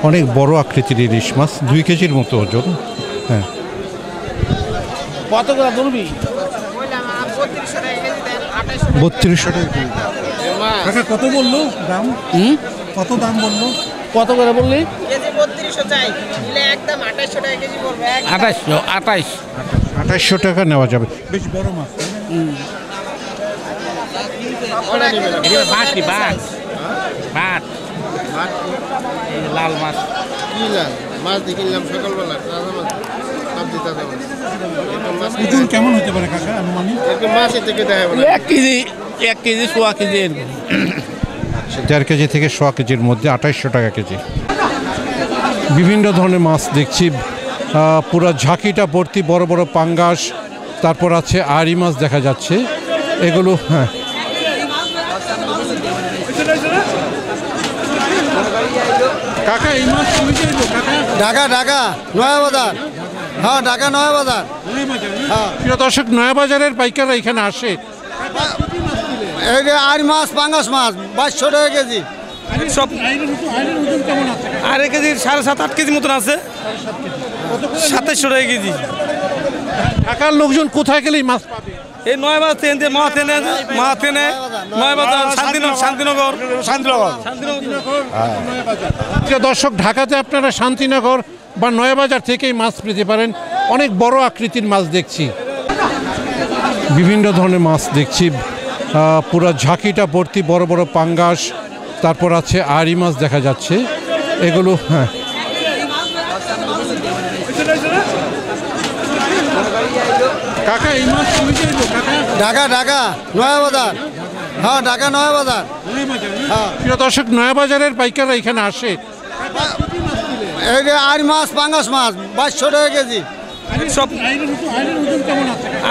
অনেক বড় আকৃতির ইলিশ মাছ, 2 কেজির মতো ওজন। হ্যাঁ, কত করে বলবি? 3200 টাকা। কাকা কত বললো দাম? কত দাম বললো? কত করে বললি? কেজি 3200 চাই, নিলে একদম 2800 টাকা কেজি পড়বে। 2800 টাকা নেওয়া যাবে। বেশ বড় মাছ। লাল মাছ মাছ দিয়ে কিনলাম সকালবেলা, ওজন কেমন হতে পারে কাকা আনুমানিক? মাছের থেকে দেখা 1 কেজি সোয়া কেজি। 1.5 কেজি থেকে 100 কেজির মধ্যে 2800 টাকা কেজি। বিভিন্ন ধরনের মাছ দেখছি, পুরো ঝাঁকিটা ভর্তি বড় বড় পাঙ্গাস, তারপর আছে আড়ি মাছ দেখা যাচ্ছে এগুলো। হ্যাঁ, কাকা এই মাছ ঢাকা নয়াবাজার। হ্যাঁ, ঢাকা নয়াবাজার। প্রিয় দর্শক, নয়াবাজারের পাইকাররা এখানে আসে। এই যে আড়ি মাছ, পাঙ্গাস মাছ 2200 টাকা কেজি। সব আড়াই কেজি 7.5-8 কেজি মতন আছে। 2700 টাকা কেজি। ঢাকার লোকজন কোথায় গেলেই মাছ পাবে? এই নয়াবাজার মাথেনে নয়াবাজার, শান্তিনগর। প্রিয় দর্শক, ঢাকাতে আপনারা শান্তিনগর বা নয়াবাজার থেকেই মাছ পেতে পারেন। অনেক বড় আকৃতির মাছ দেখছি, বিভিন্ন ধরনের মাছ দেখছি, পুরো ঝাঁকিটা ভর্তি বড় বড় পাঙ্গাস, তারপর আছে আড়ি মাছ দেখা যাচ্ছে এগুলো। হ্যাঁ, কাকা এই মাছ ঢাকা নয়াবাজার। হ্যাঁ, ঢাকা নয়াবাজার। প্রিয় দর্শক, নয়াবাজারের পাইকাররা এখানে আসে। এই যে আড়ি মাছ, পাঙ্গাস মাছ 2200 টাকা কেজি। সব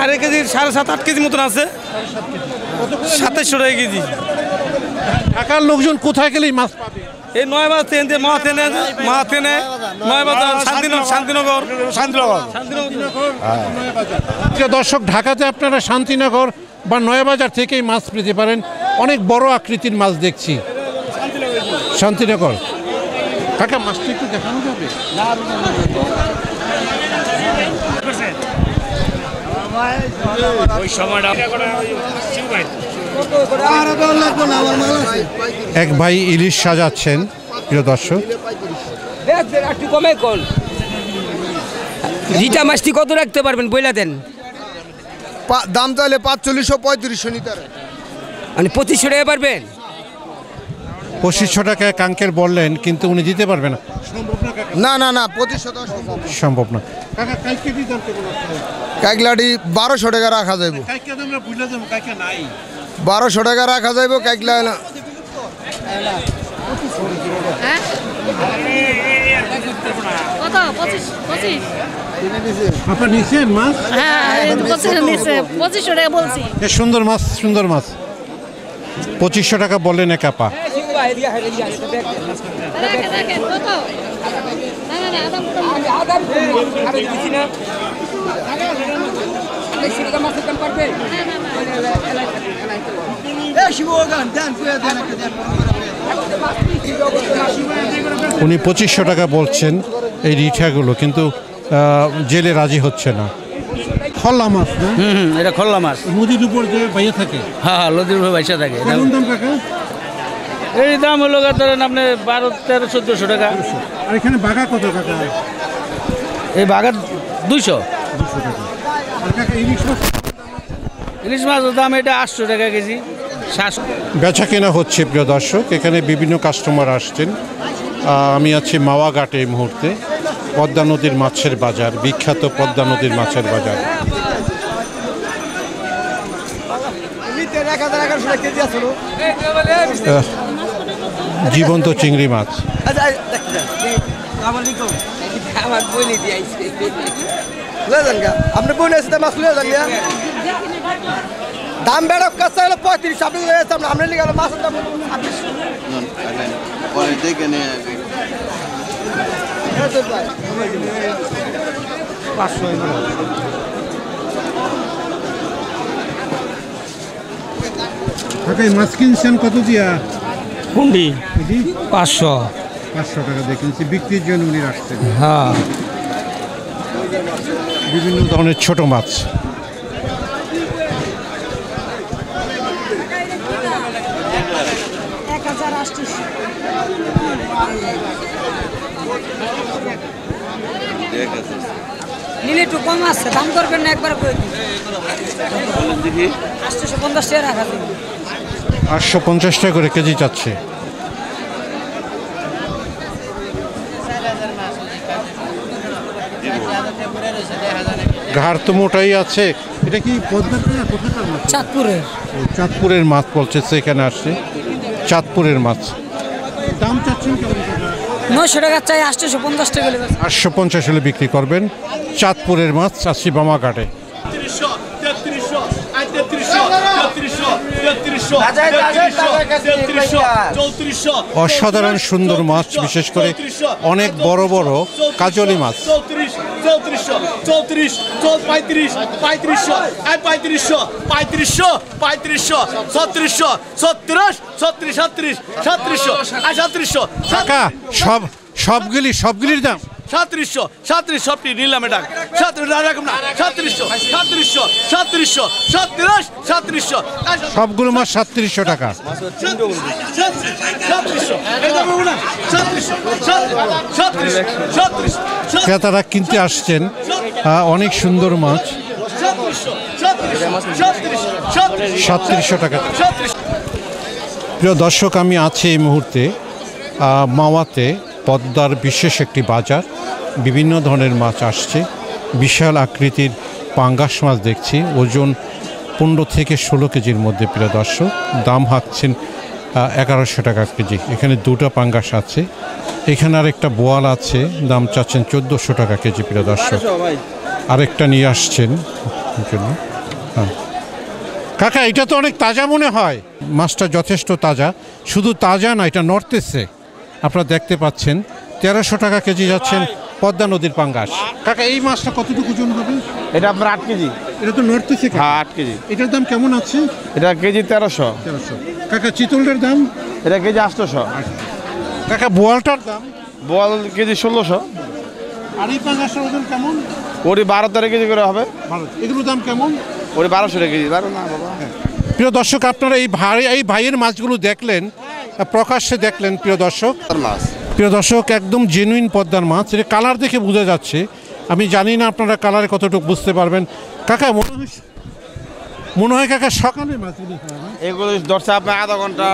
আড়াই কেজি 7.5-8 কেজি মতন আছে। 2700 টাকা কেজি। ঢাকার লোকজন কোথায় গেলেই মাছ পাবে? এই নয়াবাজার মাথেনে নয়াবাজার, শান্তিনগর। প্রিয় দর্শক, ঢাকাতে আপনারা শান্তিনগর বা নয়াবাজার থেকেই মাছ পেতে পারেন। অনেক বড় আকৃতির মাছ দেখছি, শান্তিনগর। কাকা মাছটা একটু দেখানো যাবে? এক ভাই ইলিশ সাজাচ্ছেন। প্রিয় দর্শক, রিটা মাছটি কত রাখতে পারবেন বইলা দেন? দাম তাহলে 4500-3500 নিতে মানে 2500 টাকা পারবেন? 2500 টাকায় কাঙ্কের বললেন, কিন্তু উনি দিতে পারবেন না। না 2500 সম্ভব না। কাইকলাটি 1200 টাকা রাখা যাইব। 1200 টাকা রাখা যাইব কাইকলা। কত? 25? আপনার নিচ্ছেন মাছ? হ্যাঁ, 2500 টাকা বলছি। সুন্দর মাছ, সুন্দর মাছ। 2500 টাকা বললেন এক আপা। উনি 2500 টাকা বলছেন এই রিঠাগুলো, কিন্তু জেলে রাজি হচ্ছে না। খল্লা মাছ না? এটা খল্লা মাছ, নদীর উপর যে বাইরে থাকে। হ্যাঁ, নদীর উপরে বাইসা থাকে। কেমন দাম কাকা? এই দাম হলো ধরেন আপনি 1200-1300-1400 টাকা। আর এখানে বাঘা কত কাকা? এই বাঘার 200 টাকা। আর কাকা ইলিশ মাছের দাম এটা 800 টাকা কেজি। বেচা কেনা হচ্ছে প্রিয় দর্শক, এখানে বিভিন্ন কাস্টমার আসছেন। আমি আছি মাওয়া ঘাটে এই মুহূর্তে। পদ্মা নদীর মাছের বাজার, বিখ্যাত পদ্মা নদীর মাছের বাজার। জীবন্ত চিংড়ি মাছ। আপনি বোন এসে মাছ লিয়ে যান। দাম বেড়া কাঁচা হলো 35, আপনি আমরা নিয়ে গেল মাছের দাম 26। দেখে নিয়ে মাছ কিনছেন কত দিয়া? কুন্ডি 500। 500 টাকা দেখেছি, বিক্রির জন্য উনি আসছেন। হ্যাঁ বিভিন্ন ধরনের ছোট মাছ। নিলে একটু কম আছে, দাম করবেন না একবার করে দিই। 850 টাকা রাখা দিন। 850 টাকা করে কেজি চাচ্ছে। ঘাড় তো মোটাই আছে। এটা কি পদ্মার কোথাকার মাছ? চাঁদপুরের চাঁদপুরের মাছ বলছে, সেখানে আসছে চাঁদপুরের মাছ। দাম চাচ্ছেন কেমন টাকা? 900 টাকা চাই, 850 টাকা লেগে 850 হলে বিক্রি করবেন। চাঁদপুরের মাছ আসছি বামাঘাটে। অসাধারণ সুন্দর মাছ, বিশেষ করে অনেক বড় বড় কাজলি মাছ। 3700 টাকা সবগুলির দাম 3700 সবটি নিলামে ডাক 3700 সবগুলো মাছ 3700 টাকা। ক্রেতারা কিনতে আসছেন অনেক সুন্দর মাছ। 3700 টাকা। প্রিয় দর্শক, আমি আছি এই মুহূর্তে মাওয়াতে। পদ্মার বিশেষ একটি বাজার, বিভিন্ন ধরনের মাছ আসছে। বিশাল আকৃতির পাঙ্গাস মাছ দেখছি, ওজন 15 থেকে 16 কেজির মধ্যে। প্রিয় দর্শক, দাম হাঁকছেন 1100 টাকা কেজি। এখানে দুটো পাঙ্গাস আছে, এখানে আরেকটা বোয়াল আছে, দাম চাচ্ছেন 1400 টাকা কেজি। প্রিয় দর্শক, আরেকটা নিয়ে আসছেন জন্য। হ্যাঁ কাকা, এটা তো অনেক তাজা মনে হয়। মাছটা যথেষ্ট তাজা, শুধু তাজা না, এটা নড়তেছে। আপনারা দেখতে পাচ্ছেন 1300 টাকা কেজি যাচ্ছেন পদ্মা নদীর পাঙ্গাস। কাকা, এই মাছটা কতটুকু ওজন হবে? এটা আপনার 8 কেজি। এটা তো নড়তেছে। হ্যাঁ 8 কেজি। এটার দাম কেমন আছে? এটা কেজি 1300। কাকা, চিতলটার দাম? এটা কেজি 800। কাকা, বোয়ালটার দাম? বল কেজি 1600। আর এই পাঙ্গাসের ওজন কেমন? ওটি 12-13 কেজি করে হবে। এগুলোর দাম কেমন? ওটি 1200 টাকা কেজি। না বাবা। প্রিয় দর্শক, আপনারা এই ভাইয়ের মাছগুলো দেখলেন, প্রকাশ্যে দেখলেন। প্রিয় দর্শক, একদম জেনুইন পদ্মার মাছ। এটা কালার দেখে বোঝা যাচ্ছে। আমি জানি না আপনারা কালারে কতটুকু বুঝতে পারবেন। কাকা, মনে হয় কাকা সকালে মাছগুলি এগুলো ধরছে আপনার আধা ঘন্টা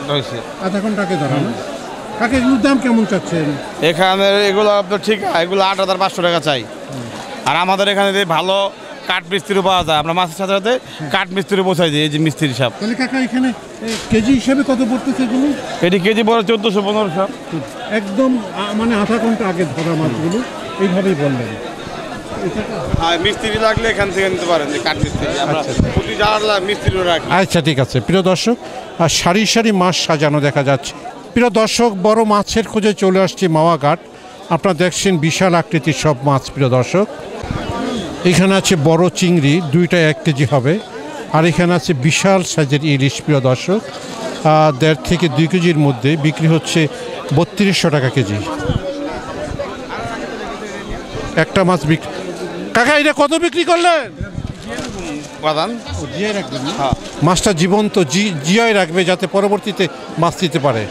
ধরছে। আধা ঘন্টাকে ধরা না? কাকা, এগুলোর দাম কেমন চাচ্ছেন? এখানে এগুলো আপনার ঠিক, এগুলো 8500 টাকা চাই। আর আমাদের এখানে যে ভালো কাঠ মিস্ত্রি পাওয়া যায়, আমরা মাছের সাথে সাথে কাঠ মিস্ত্রি পৌঁছাই দিই। এই যে মিস্ত্রি সাহেব। তাহলে কাকা, এখানে কেজি হিসাবে কত পড়তেছে এগুলো? এটি কেজি পড়ে 1400-1500। একদম মানে আধা ঘন্টা আগে ধরা মাছগুলো, এইভাবেই বললেন। হ্যাঁ, মিস্ত্রি লাগলে এখান থেকে নিতে পারেন, যে কাঠ মিস্ত্রি। আমরা প্রতি জায়গায় মিস্ত্রিও রাখি। আচ্ছা, ঠিক আছে। প্রিয় দর্শক, আর সারি সারি মাছ সাজানো দেখা যাচ্ছে। প্রিয় দর্শক, বড় মাছের খোঁজে চলে আসছি মাওয়া ঘাট। আপনারা দেখছেন বিশাল আকৃতির সব মাছ। প্রিয় দর্শক, এখানে আছে বড় চিংড়ি, দুইটা 1 কেজি হবে। আর এখানে আছে বিশাল সাইজের ইলিশ। প্রিয় দর্শক, 1.5 থেকে 2 কেজির মধ্যে বিক্রি হচ্ছে 3200 টাকা কেজি। একটা মাছ বিক্রি। কাকা, এটা কত বিক্রি করলেন? মাছটা জীবন্ত জিয়ায় রাখবে, যাতে পরবর্তীতে মাছ দিতে পারে।